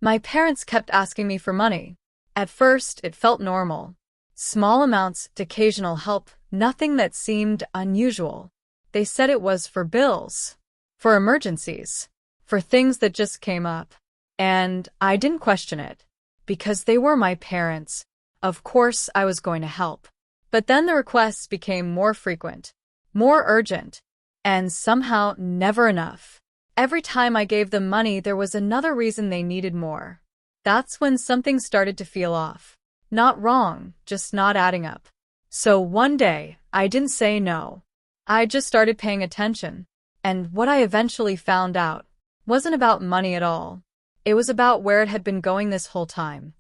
My parents kept asking me for money. At first, it felt normal. Small amounts to occasional help, nothing that seemed unusual. They said it was for bills, for emergencies, for things that just came up. And I didn't question it, because they were my parents. Of course, I was going to help. But then the requests became more frequent, more urgent, and somehow never enough. Every time I gave them money, there was another reason they needed more. That's when something started to feel off. Not wrong, just not adding up. So one day, I didn't say no. I just started paying attention. And what I eventually found out wasn't about money at all. It was about where it had been going this whole time.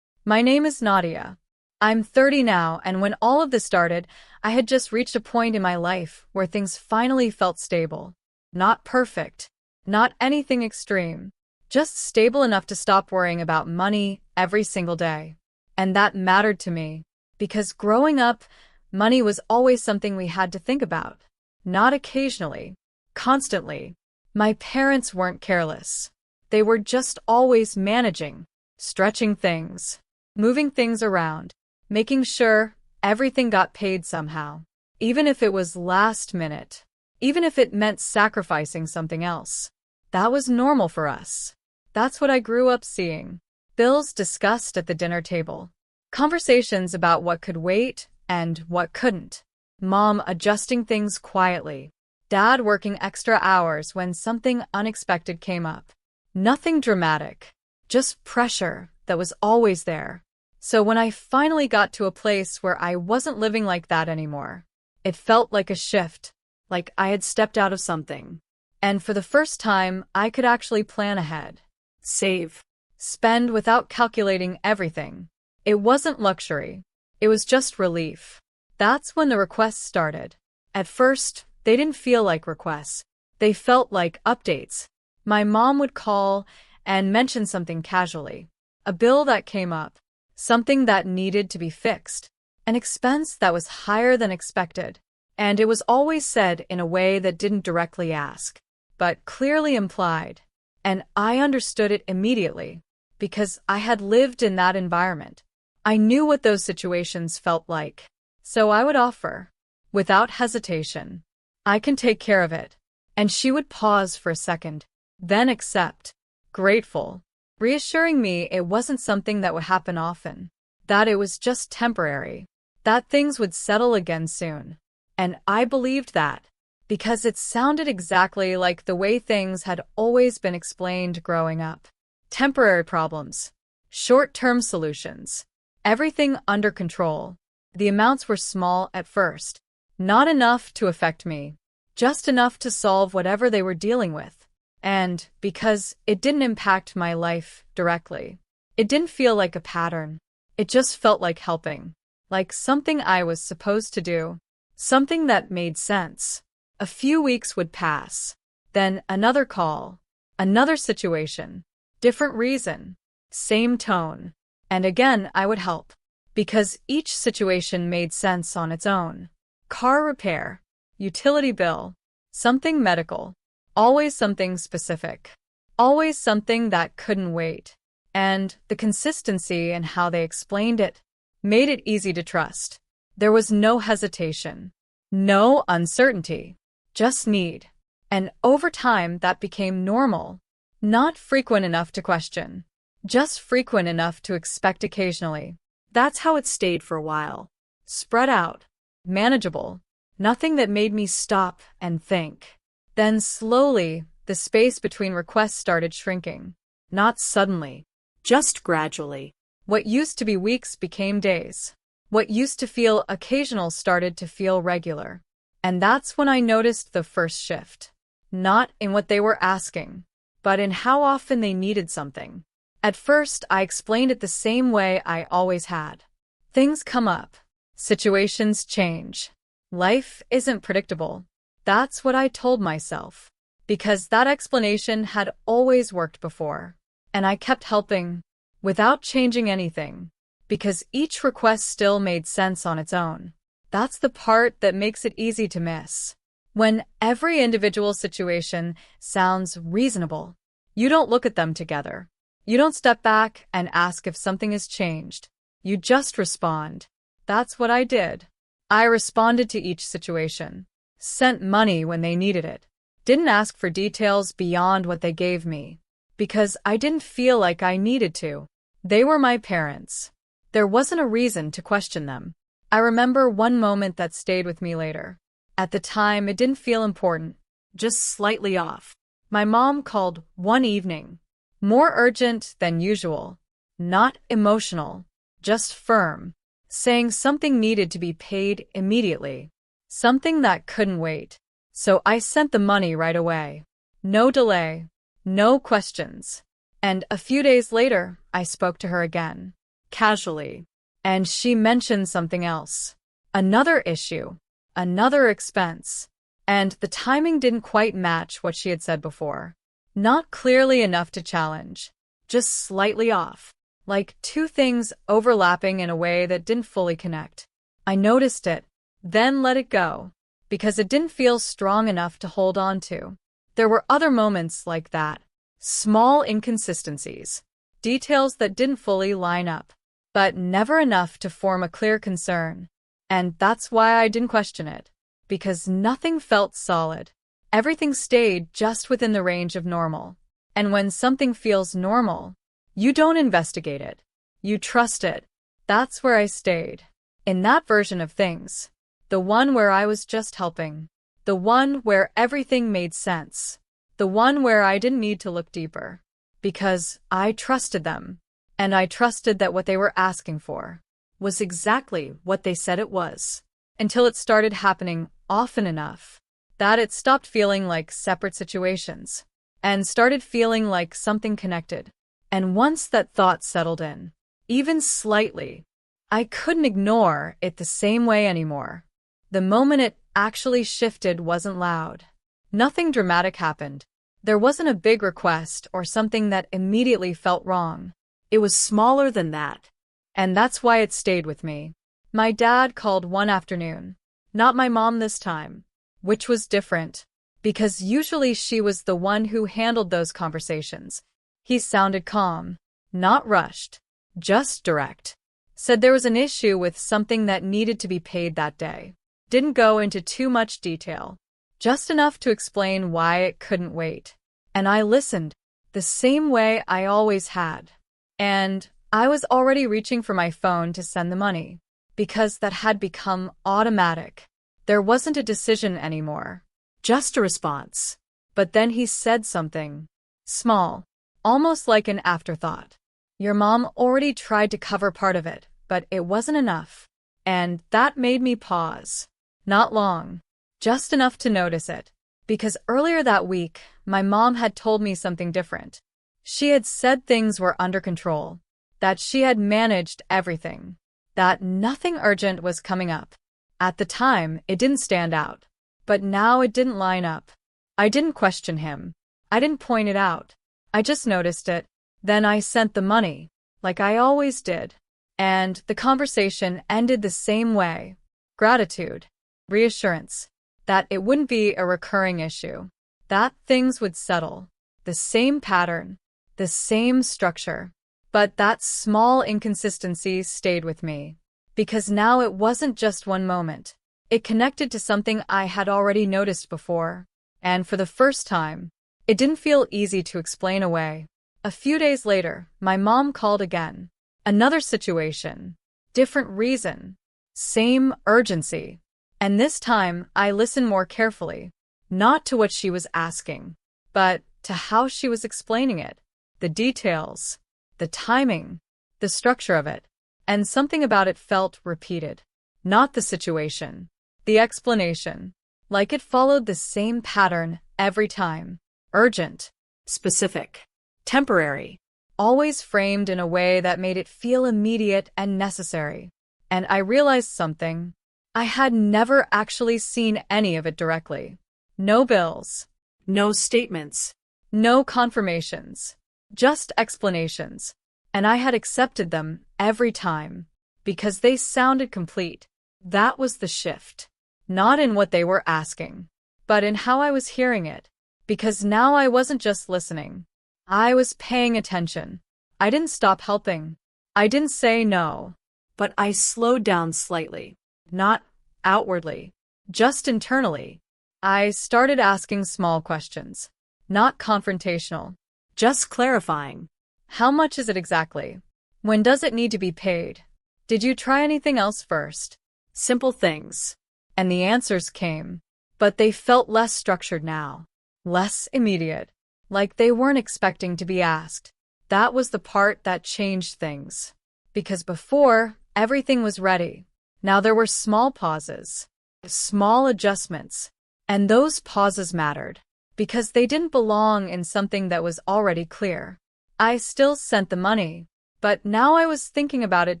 My name is Nadia. I'm 30 now, and when all of this started, I had just reached a point in my life where things finally felt stable. Not perfect, not anything extreme, just stable enough to stop worrying about money every single day. And that mattered to me, because growing up, money was always something we had to think about. Not occasionally, constantly. My parents weren't careless. They were just always managing, stretching things, moving things around, making sure everything got paid somehow, even if it was last minute, even if it meant sacrificing something else. That was normal for us. That's what I grew up seeing. Bills discussed at the dinner table. Conversations about what could wait and what couldn't. Mom adjusting things quietly. Dad working extra hours when something unexpected came up. Nothing dramatic, just pressure that was always there. So when I finally got to a place where I wasn't living like that anymore, it felt like a shift, like I had stepped out of something. And for the first time, I could actually plan ahead. Save. Spend without calculating everything. It wasn't luxury. It was just relief. That's when the requests started. At first, they didn't feel like requests. They felt like updates. My mom would call and mention something casually. A bill that came up. Something that needed to be fixed. An expense that was higher than expected. And it was always said in a way that didn't directly ask, but clearly implied. And I understood it immediately, because I had lived in that environment. I knew what those situations felt like. So I would offer, without hesitation, I can take care of it. And she would pause for a second, then accept, grateful, reassuring me it wasn't something that would happen often, that it was just temporary, that things would settle again soon. And I believed that, because it sounded exactly like the way things had always been explained growing up. Temporary problems, short-term solutions, everything under control. The amounts were small at first, not enough to affect me, just enough to solve whatever they were dealing with. And because it didn't impact my life directly, it didn't feel like a pattern. It just felt like helping, like something I was supposed to do, something that made sense. A few weeks would pass, then another call, another situation, different reason, same tone. And again, I would help, because each situation made sense on its own. Car repair, utility bill, something medical, always something specific, always something that couldn't wait. And the consistency in how they explained it made it easy to trust. There was no hesitation, no uncertainty, just need. And over time, that became normal, not frequent enough to question, just frequent enough to expect occasionally. That's how it stayed for a while. Spread out, manageable, nothing that made me stop and think. Then slowly, the space between requests started shrinking. Not suddenly, just gradually. What used to be weeks became days. What used to feel occasional started to feel regular. And that's when I noticed the first shift. Not in what they were asking, but in how often they needed something. At first, I explained it the same way I always had. Things come up. Situations change. Life isn't predictable. That's what I told myself. Because that explanation had always worked before. And I kept helping, without changing anything. Because each request still made sense on its own. That's the part that makes it easy to miss. When every individual situation sounds reasonable, you don't look at them together. You don't step back and ask if something has changed. You just respond. That's what I did. I responded to each situation. Sent money when they needed it. Didn't ask for details beyond what they gave me. Because I didn't feel like I needed to. They were my parents. There wasn't a reason to question them. I remember one moment that stayed with me later. At the time, it didn't feel important, just slightly off. My mom called one evening. More urgent than usual. Not emotional, just firm. Saying something needed to be paid immediately. Something that couldn't wait. So I sent the money right away. No delay. No questions. And a few days later, I spoke to her again. Casually. And she mentioned something else. Another issue. Another expense. And the timing didn't quite match what she had said before. Not clearly enough to challenge. Just slightly off. Like two things overlapping in a way that didn't fully connect. I noticed it, then let it go. Because it didn't feel strong enough to hold on to. There were other moments like that. Small inconsistencies. Details that didn't fully line up. But never enough to form a clear concern. And that's why I didn't question it. Because nothing felt solid. Everything stayed just within the range of normal. And when something feels normal, you don't investigate it. You trust it. That's where I stayed. In that version of things. The one where I was just helping. The one where everything made sense. The one where I didn't need to look deeper. Because I trusted them. And I trusted that what they were asking for was exactly what they said it was. Until it started happening often enough that it stopped feeling like separate situations and started feeling like something connected. And once that thought settled in, even slightly, I couldn't ignore it the same way anymore. The moment it actually shifted wasn't loud. Nothing dramatic happened. There wasn't a big request or something that immediately felt wrong. It was smaller than that. And that's why it stayed with me. My dad called one afternoon. Not my mom this time. Which was different. Because usually she was the one who handled those conversations. He sounded calm. Not rushed. Just direct. Said there was an issue with something that needed to be paid that day. Didn't go into too much detail. Just enough to explain why it couldn't wait. And I listened. The same way I always had. And I was already reaching for my phone to send the money. Because that had become automatic. There wasn't a decision anymore. Just a response. But then he said something. Small. Almost like an afterthought. Your mom already tried to cover part of it, but it wasn't enough. And that made me pause. Not long. Just enough to notice it. Because earlier that week, my mom had told me something different. She had said things were under control. That she had managed everything. That nothing urgent was coming up. At the time, it didn't stand out. But now it didn't line up. I didn't question him. I didn't point it out. I just noticed it. Then I sent the money. Like I always did. And the conversation ended the same way. Gratitude. Reassurance. That it wouldn't be a recurring issue. That things would settle. The same pattern. The same structure. But that small inconsistency stayed with me. Because now it wasn't just one moment. It connected to something I had already noticed before. And for the first time, it didn't feel easy to explain away. A few days later, my mom called again. Another situation. Different reason. Same urgency. And this time, I listened more carefully. Not to what she was asking, but to how she was explaining it. The details. The timing. The structure of it. And something about it felt repeated. Not the situation. The explanation. Like it followed the same pattern every time. Urgent. Specific. Temporary. Always framed in a way that made it feel immediate and necessary. And I realized something. I had never actually seen any of it directly. No bills. No statements. No confirmations. Just explanations. And I had accepted them every time. Because they sounded complete. That was the shift. Not in what they were asking, but in how I was hearing it. Because now I wasn't just listening. I was paying attention. I didn't stop helping. I didn't say no. But I slowed down slightly. Not outwardly, just internally. I started asking small questions. Not confrontational. Just clarifying. How much is it exactly? When does it need to be paid? Did you try anything else first? Simple things. And the answers came. But they felt less structured now. Less immediate. Like they weren't expecting to be asked. That was the part that changed things. Because before, everything was ready. Now there were small pauses. Small adjustments. And those pauses mattered. Because they didn't belong in something that was already clear. I still sent the money. But now I was thinking about it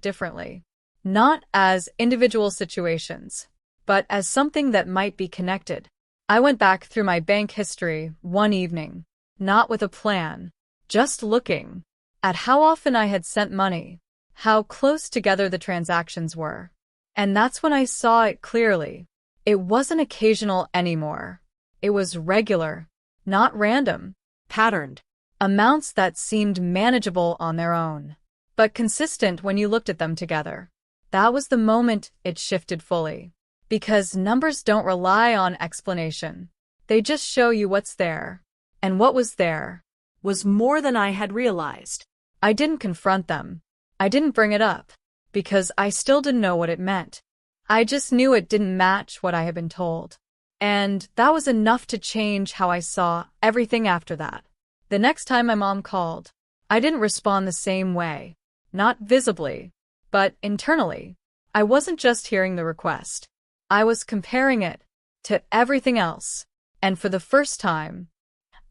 differently. Not as individual situations, but as something that might be connected. I went back through my bank history one evening, not with a plan, just looking at how often I had sent money, how close together the transactions were. And that's when I saw it clearly. It wasn't occasional anymore. It was regular, not random, patterned. Amounts that seemed manageable on their own, but consistent when you looked at them together. That was the moment it shifted fully. Because numbers don't rely on explanation. They just show you what's there. And what was there was more than I had realized. I didn't confront them. I didn't bring it up. Because I still didn't know what it meant. I just knew it didn't match what I had been told. And that was enough to change how I saw everything after that. The next time my mom called, I didn't respond the same way. Not visibly, but internally. I wasn't just hearing the request. I was comparing it to everything else. And for the first time,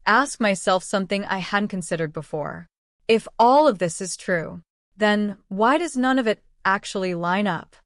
asked myself something I hadn't considered before. If all of this is true, then why does none of it actually line up?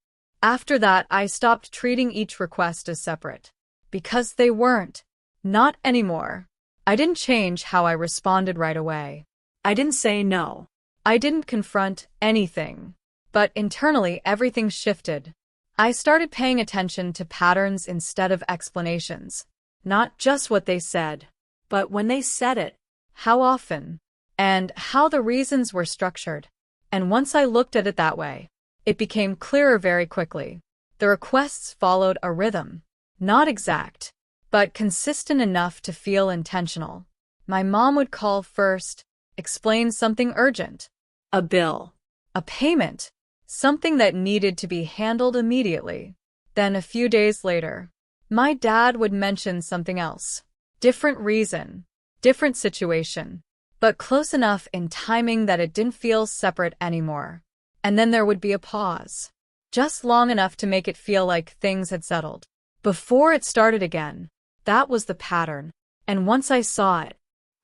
After that, I stopped treating each request as separate. Because they weren't. Not anymore. I didn't change how I responded right away. I didn't say no. I didn't confront anything. But internally, everything shifted. I started paying attention to patterns instead of explanations. Not just what they said, but when they said it, how often, and how the reasons were structured. And once I looked at it that way, it became clearer very quickly. The requests followed a rhythm. Not exact, but consistent enough to feel intentional. My mom would call first, explain something urgent. A bill. A payment. Something that needed to be handled immediately. Then a few days later, my dad would mention something else. Different reason. Different situation. But close enough in timing that it didn't feel separate anymore. And then there would be a pause. Just long enough to make it feel like things had settled. Before it started again. That was the pattern. And once I saw it,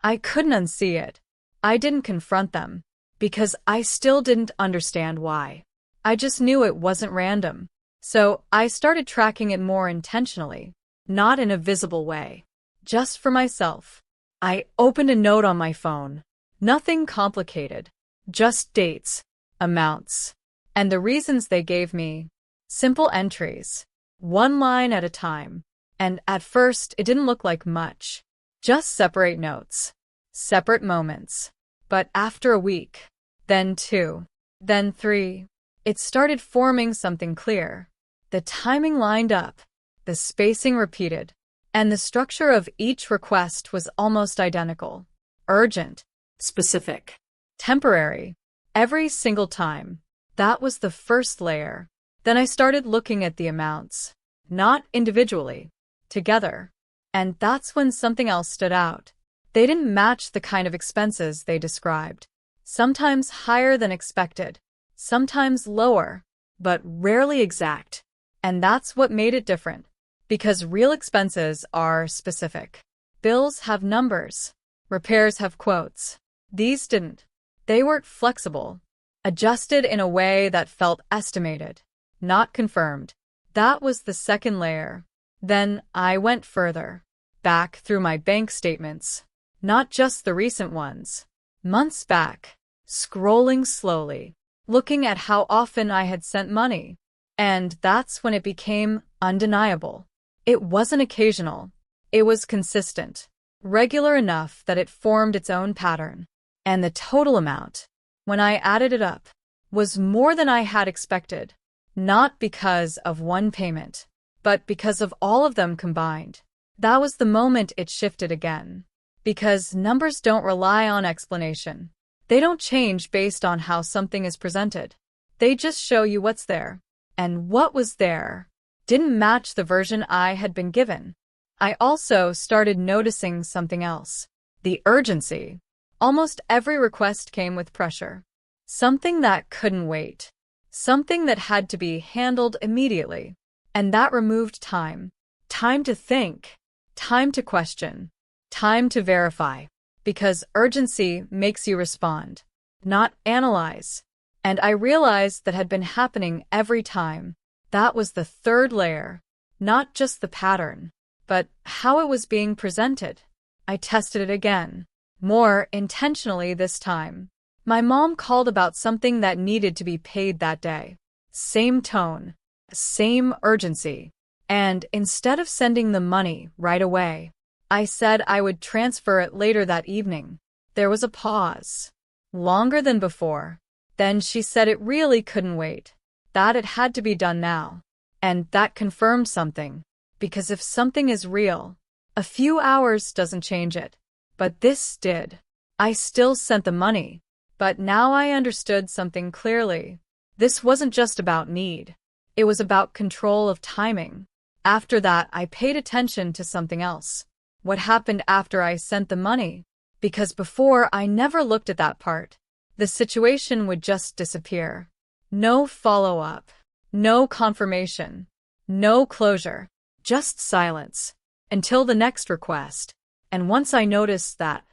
I couldn't unsee it. I didn't confront them. Because I still didn't understand why. I just knew it wasn't random. So I started tracking it more intentionally. Not in a visible way. Just for myself. I opened a note on my phone. Nothing complicated. Just dates, amounts, and the reasons they gave me. Simple entries. One line at a time. And at first, it didn't look like much. Just separate notes. Separate moments. But after a week, then 2, then 3, it started forming something clear. The timing lined up, the spacing repeated, and the structure of each request was almost identical. Urgent, specific, temporary, every single time. That was the first layer. Then I started looking at the amounts, not individually, together. And that's when something else stood out. They didn't match the kind of expenses they described. Sometimes higher than expected, sometimes lower, but rarely exact. And that's what made it different. Because real expenses are specific. Bills have numbers. Repairs have quotes. These didn't. They weren't flexible. Adjusted in a way that felt estimated, not confirmed. That was the second layer. Then I went further. Back through my bank statements. Not just the recent ones. Months back. Scrolling slowly. Looking at how often I had sent money. And that's when it became undeniable. It wasn't occasional. It was consistent. Regular enough that it formed its own pattern. And the total amount. when I added it up, was more than I had expected. Not because of one payment, but because of all of them combined. That was the moment it shifted again. Because numbers don't rely on explanation. They don't change based on how something is presented. They just show you what's there. And what was there didn't match the version I had been given. I also started noticing something else. The urgency. Almost every request came with pressure. Something that couldn't wait. Something that had to be handled immediately. And that removed time. Time to think. Time to question. Time to verify. Because urgency makes you respond, not analyze. And I realized that had been happening every time. That was the third layer. Not just the pattern, but how it was being presented. I tested it again. More intentionally this time. My mom called about something that needed to be paid that day. Same tone. Same urgency. And instead of sending the money right away, I said I would transfer it later that evening. There was a pause. Longer than before. Then she said it really couldn't wait. That it had to be done now. And that confirmed something. Because if something is real, a few hours doesn't change it. But this did. I still sent the money. But now I understood something clearly. This wasn't just about need. It was about control of timing. After that, I paid attention to something else. What happened after I sent the money? Because before, I never looked at that part. The situation would just disappear. No follow-up. No confirmation. No closure. Just silence. Until the next request. And once I noticed that,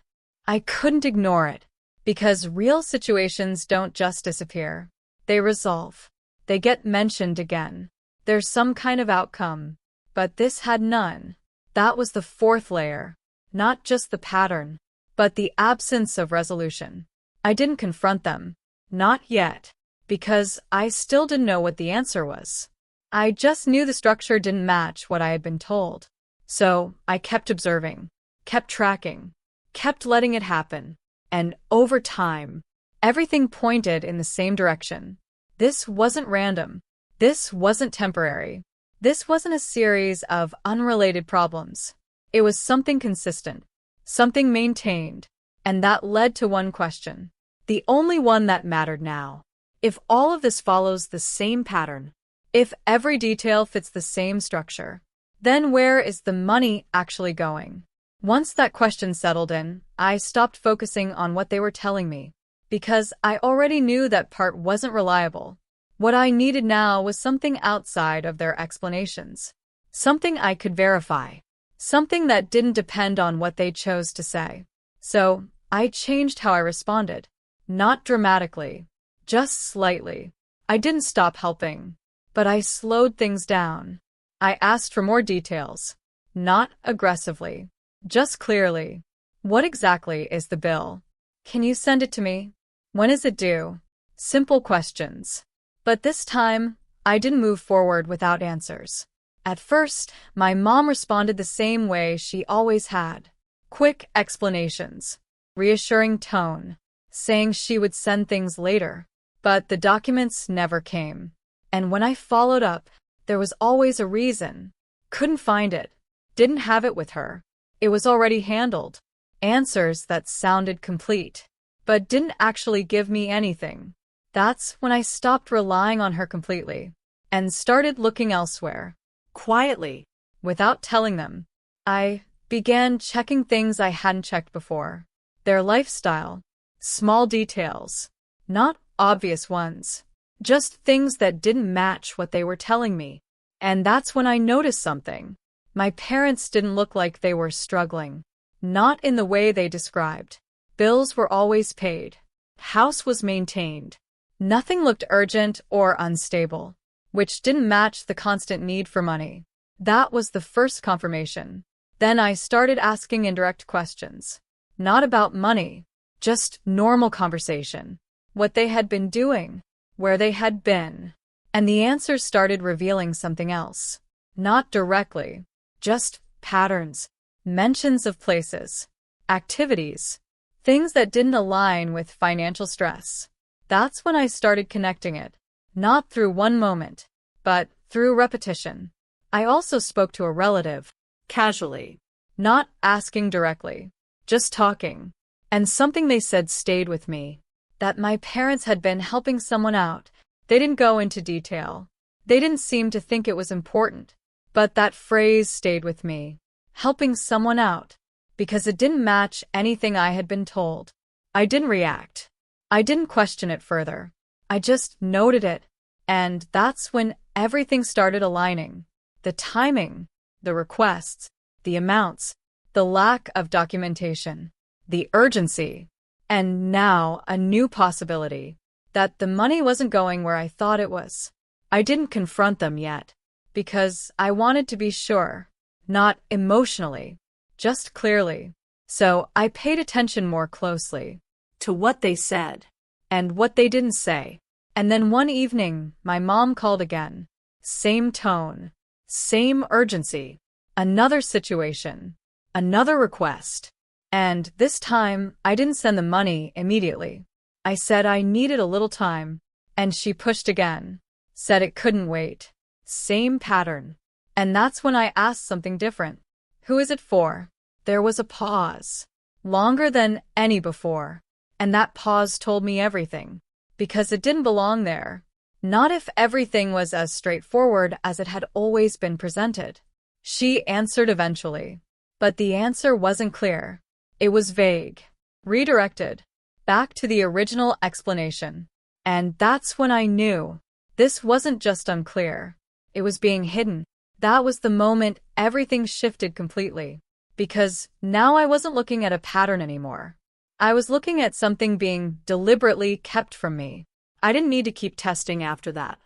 I couldn't ignore it. Because real situations don't just disappear. They resolve. They get mentioned again. There's some kind of outcome. But this had none. That was the fourth layer. Not just the pattern, but the absence of resolution. I didn't confront them. Not yet. Because I still didn't know what the answer was. I just knew the structure didn't match what I had been told. So I kept observing, kept tracking, kept letting it happen. And over time, everything pointed in the same direction. This wasn't random. This wasn't temporary. This wasn't a series of unrelated problems. It was something consistent, something maintained, and that led to one question. The only one that mattered now. If all of this follows the same pattern, if every detail fits the same structure, then where is the money actually going? Once that question settled in, I stopped focusing on what they were telling me. Because I already knew that part wasn't reliable. What I needed now was something outside of their explanations. Something I could verify. Something that didn't depend on what they chose to say. So, I changed how I responded. Not dramatically. Just slightly. I didn't stop helping. But I slowed things down. I asked for more details. Not aggressively. Just clearly. What exactly is the bill? Can you send it to me? When is it due? Simple questions. But this time, I didn't move forward without answers. At first, my mom responded the same way she always had. Quick explanations. Reassuring tone. Saying she would send things later. But the documents never came. And when I followed up, there was always a reason. Couldn't find it. Didn't have it with her. It was already handled. Answers that sounded complete, but didn't actually give me anything. That's when I stopped relying on her completely and started looking elsewhere. Quietly, without telling them, I began checking things I hadn't checked before. Their lifestyle. Small details. Not obvious ones. Just things that didn't match what they were telling me. And that's when I noticed something. My parents didn't look like they were struggling. Not in the way they described. Bills were always paid. House was maintained. Nothing looked urgent or unstable, which didn't match the constant need for money. That was the first confirmation. Then I started asking indirect questions. Not about money, just normal conversation. What they had been doing, where they had been. And the answers started revealing something else. Not directly, just patterns, mentions of places, activities, things that didn't align with financial stress. That's when I started connecting it. Not through one moment, but through repetition. I also spoke to a relative, casually, not asking directly, just talking. And something they said stayed with me. That my parents had been helping someone out. They didn't go into detail. They didn't seem to think it was important. But that phrase stayed with me. Helping someone out. Because it didn't match anything I had been told. I didn't react. I didn't question it further. I just noted it. And that's when everything started aligning. The timing, the requests, the amounts, the lack of documentation, the urgency, and now a new possibility, that the money wasn't going where I thought it was. I didn't confront them yet, because I wanted to be sure, not emotionally, just clearly. So I paid attention more closely to what they said and what they didn't say. And then one evening, my mom called again. Same tone, same urgency, another situation, another request. And this time, I didn't send the money immediately. I said I needed a little time, and she pushed again, said it couldn't wait. Same pattern. And that's when I asked something different. Who is it for? There was a pause, longer than any before. And that pause told me everything. Because it didn't belong there. Not if everything was as straightforward as it had always been presented. She answered eventually. But the answer wasn't clear. It was vague. Redirected. Back to the original explanation. And that's when I knew. This wasn't just unclear. It was being hidden. That was the moment everything shifted completely. Because now I wasn't looking at a pattern anymore. I was looking at something being deliberately kept from me. I didn't need to keep testing after that.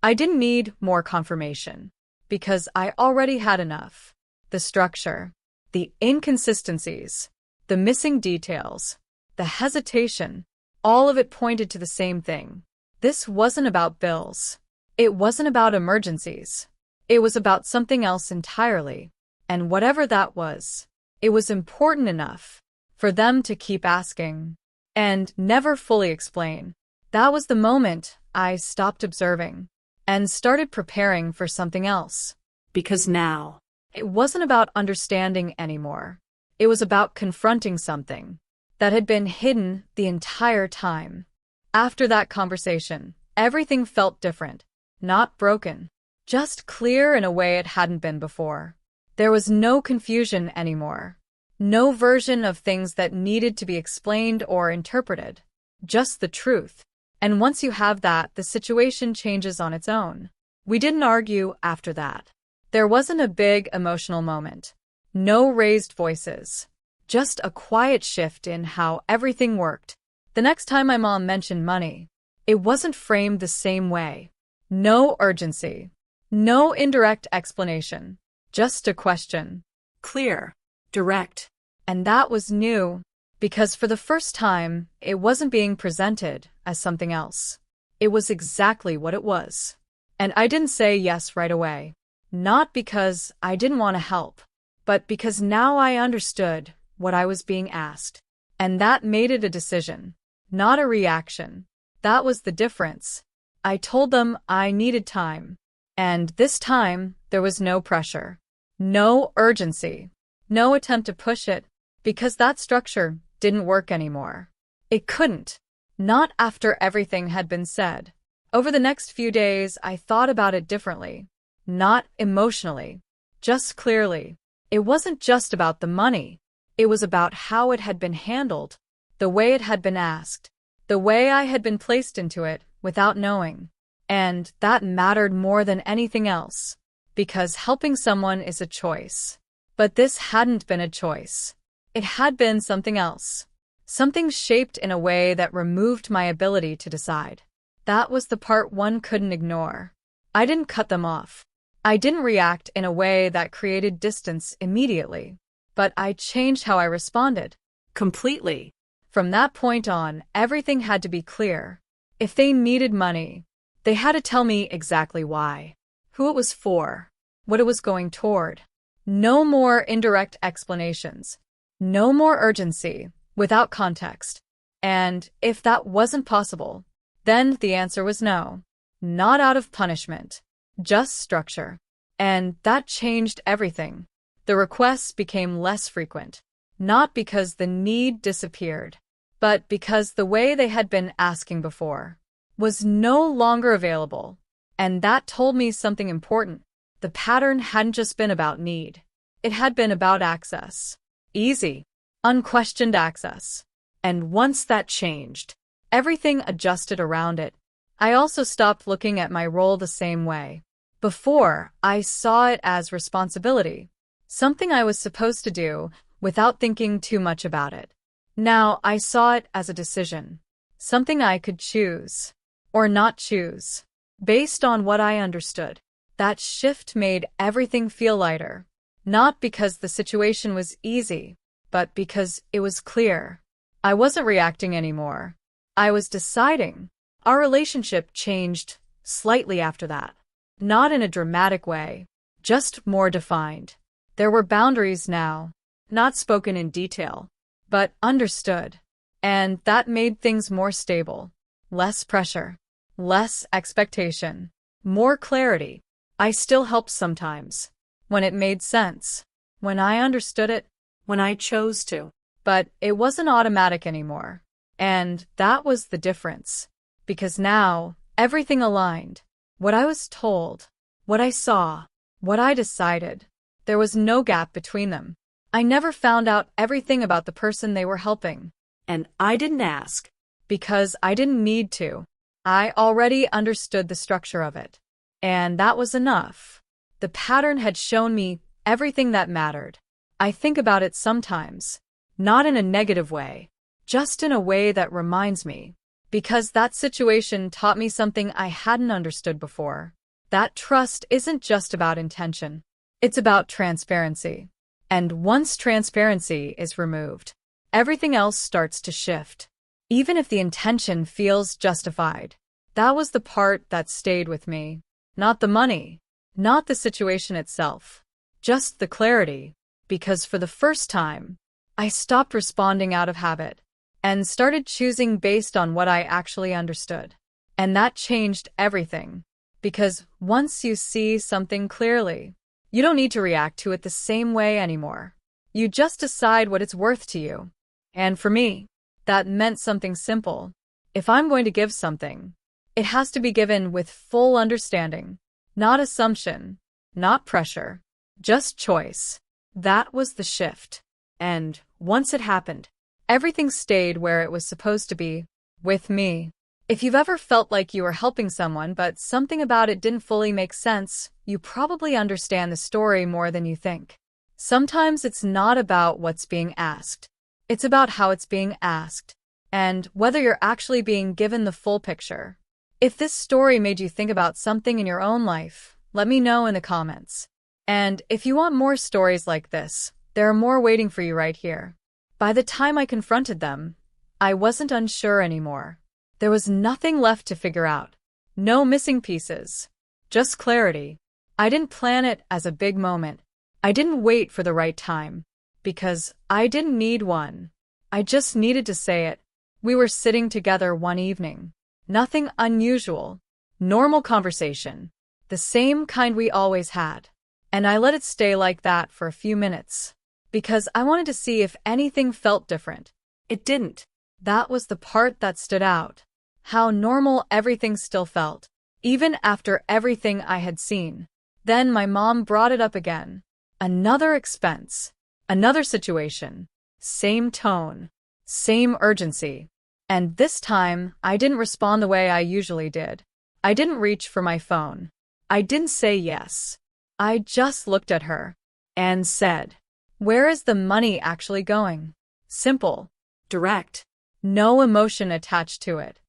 I didn't need more confirmation. Because I already had enough. The structure, the inconsistencies, the missing details, the hesitation, all of it pointed to the same thing. This wasn't about bills. It wasn't about emergencies. It was about something else entirely. And whatever that was, it was important enough for them to keep asking and never fully explain. That was the moment I stopped observing and started preparing for something else. Because now, it wasn't about understanding anymore. It was about confronting something that had been hidden the entire time. After that conversation, everything felt different, not broken, just clear in a way it hadn't been before. There was no confusion anymore. No version of things that needed to be explained or interpreted. Just the truth. And once you have that, the situation changes on its own. We didn't argue after that. There wasn't a big emotional moment. No raised voices. Just a quiet shift in how everything worked. The next time my mom mentioned money, it wasn't framed the same way. No urgency. No indirect explanation. Just a question. Clear. Direct. And that was new, because for the first time, it wasn't being presented as something else. It was exactly what it was. And I didn't say yes right away. Not because I didn't want to help, but because now I understood what I was being asked. And that made it a decision, not a reaction. That was the difference. I told them I needed time. And this time, there was no pressure. No urgency. No attempt to push it, because that structure didn't work anymore. It couldn't. Not after everything had been said. Over the next few days, I thought about it differently. Not emotionally. Just clearly. It wasn't just about the money. It was about how it had been handled. The way it had been asked. The way I had been placed into it without knowing. And that mattered more than anything else. Because helping someone is a choice. But this hadn't been a choice. It had been something else. Something shaped in a way that removed my ability to decide. That was the part one couldn't ignore. I didn't cut them off. I didn't react in a way that created distance immediately. But I changed how I responded. Completely. From that point on, everything had to be clear. If they needed money, they had to tell me exactly why. Who it was for. What it was going toward. No more indirect explanations. No more urgency, without context. And if that wasn't possible, Then the answer was no. Not out of punishment, just structure. And that changed everything. The requests became less frequent, not because the need disappeared, but because the way they had been asking before was no longer available. And that told me something important. The pattern hadn't just been about need. It had been about access. Easy, unquestioned access. And once that changed, everything adjusted around it. I also stopped looking at my role the same way. Before, I saw it as responsibility, something I was supposed to do without thinking too much about it. Now I saw it as a decision, something I could choose or not choose, based on what I understood. That shift made everything feel lighter, not because the situation was easy, but because it was clear. I wasn't reacting anymore. I was deciding. Our relationship changed slightly after that. Not in a dramatic way, just more defined. There were boundaries now, not spoken in detail, but understood. And that made things more stable. Less pressure, less expectation, more clarity. I still helped sometimes, when it made sense, when I understood it, when I chose to. But it wasn't automatic anymore. And that was the difference. Because now, everything aligned. What I was told, what I saw, what I decided. There was no gap between them. I never found out everything about the person they were helping. And I didn't ask. Because I didn't need to. I already understood the structure of it. And that was enough. The pattern had shown me everything that mattered. I think about it sometimes. Not in a negative way. Just in a way that reminds me. Because that situation taught me something I hadn't understood before. That trust isn't just about intention. It's about transparency. And once transparency is removed, everything else starts to shift. Even if the intention feels justified. That was the part that stayed with me. Not the money. Not the situation itself. Just the clarity. Because for the first time, I stopped responding out of habit. And started choosing based on what I actually understood. And that changed everything. Because once you see something clearly, you don't need to react to it the same way anymore. You just decide what it's worth to you. And for me, that meant something simple. If I'm going to give something, it has to be given with full understanding. Not assumption, not pressure, just choice. That was the shift. And once it happened, everything stayed where it was supposed to be, with me. If you've ever felt like you were helping someone but something about it didn't fully make sense, you probably understand the story more than you think. Sometimes it's not about what's being asked. It's about how it's being asked, and whether you're actually being given the full picture. If this story made you think about something in your own life, let me know in the comments. And if you want more stories like this, there are more waiting for you right here. By the time I confronted them, I wasn't unsure anymore. There was nothing left to figure out. No missing pieces. Just clarity. I didn't plan it as a big moment. I didn't wait for the right time. Because I didn't need one. I just needed to say it. We were sitting together one evening. Nothing unusual. Normal conversation. The same kind we always had. And I let it stay like that for a few minutes. Because I wanted to see if anything felt different. It didn't. That was the part that stood out. How normal everything still felt, even after everything I had seen. Then my mom brought it up again. Another expense. Another situation. Same tone. Same urgency. And this time, I didn't respond the way I usually did. I didn't reach for my phone. I didn't say yes. I just looked at her and said, "Where is the money actually going?" Simple. Direct. No emotion attached to it.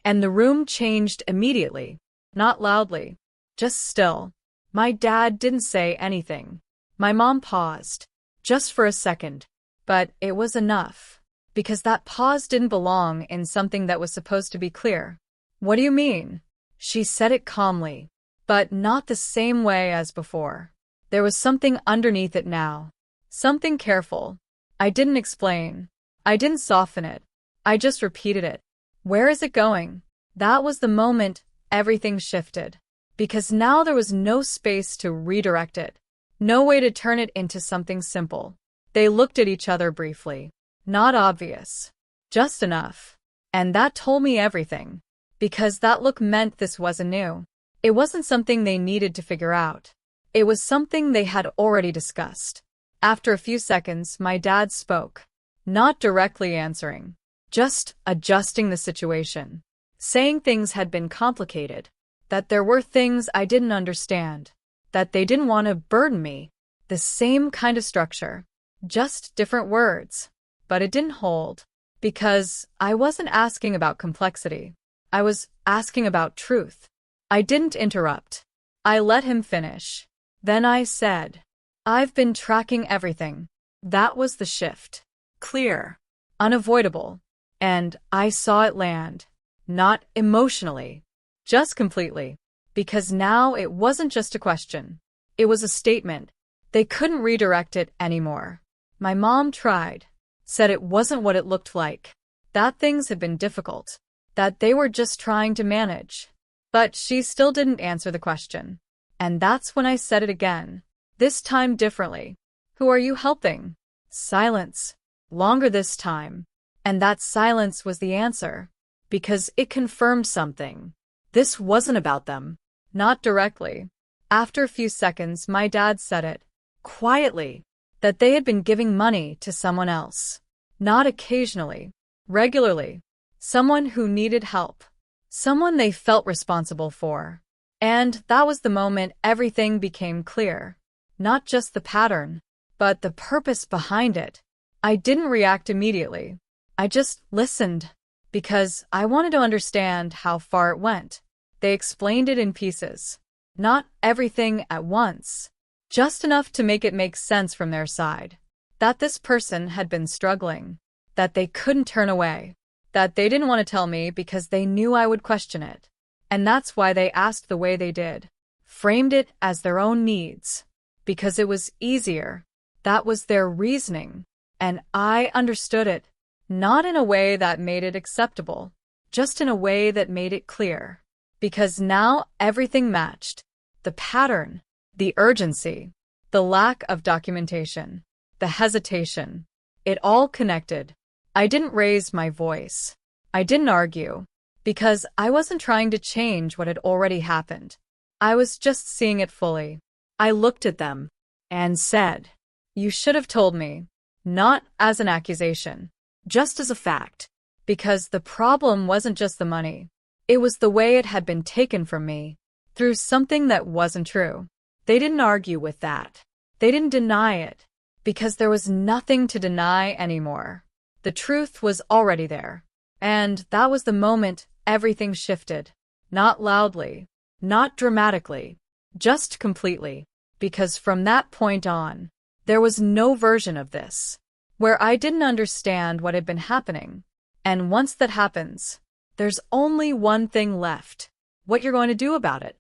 And the room changed immediately. Not loudly. Just still. My dad didn't say anything. My mom paused. Just for a second. But it was enough. Because that pause didn't belong in something that was supposed to be clear. "What do you mean?" She said it calmly. But not the same way as before. There was something underneath it now. Something careful. I didn't explain. I didn't soften it. I just repeated it. "Where is it going?" That was the moment everything shifted. Because now there was no space to redirect it. No way to turn it into something simple. They looked at each other briefly. Not obvious. Just enough. And that told me everything. Because that look meant this wasn't new. It wasn't something they needed to figure out. It was something they had already discussed. After a few seconds, my dad spoke. Not directly answering. Just adjusting the situation. Saying things had been complicated. That there were things I didn't understand. That they didn't want to burden me. The same kind of structure. Just different words. But it didn't hold. Because I wasn't asking about complexity. I was asking about truth. I didn't interrupt. I let him finish. Then I said, I've been tracking everything. That was the shift. Clear. Unavoidable. And I saw it land. Not emotionally. Just completely. Because now it wasn't just a question. It was a statement. They couldn't redirect it anymore. My mom tried. Said it wasn't what it looked like. That things had been difficult. That they were just trying to manage. But she still didn't answer the question. And that's when I said it again. This time differently. Who are you helping? Silence. Longer this time. And that silence was the answer. Because it confirmed something. This wasn't about them. Not directly. After a few seconds, my dad said it. Quietly. That they had been giving money to someone else. Not occasionally. Regularly. Someone who needed help. Someone they felt responsible for. And that was the moment everything became clear. Not just the pattern, but the purpose behind it. I didn't react immediately. I just listened. Because I wanted to understand how far it went. They explained it in pieces. Not everything at once. Just enough to make it make sense from their side. That this person had been struggling. That they couldn't turn away. That they didn't want to tell me because they knew I would question it. And that's why they asked the way they did. Framed it as their own needs. Because it was easier. That was their reasoning. And I understood it. Not in a way that made it acceptable. Just in a way that made it clear. Because now everything matched. The pattern. The urgency. The lack of documentation. The hesitation. It all connected. I didn't raise my voice. I didn't argue. Because I wasn't trying to change what had already happened. I was just seeing it fully. I looked at them. And said, you should have told me. Not as an accusation. Just as a fact. Because the problem wasn't just the money. It was the way it had been taken from me. Through something that wasn't true. They didn't argue with that. They didn't deny it. Because there was nothing to deny anymore. The truth was already there. And that was the moment everything shifted. Not loudly. Not dramatically. Just completely. Because from that point on, there was no version of this. Where I didn't understand what had been happening. And once that happens, there's only one thing left. What you're going to do about it.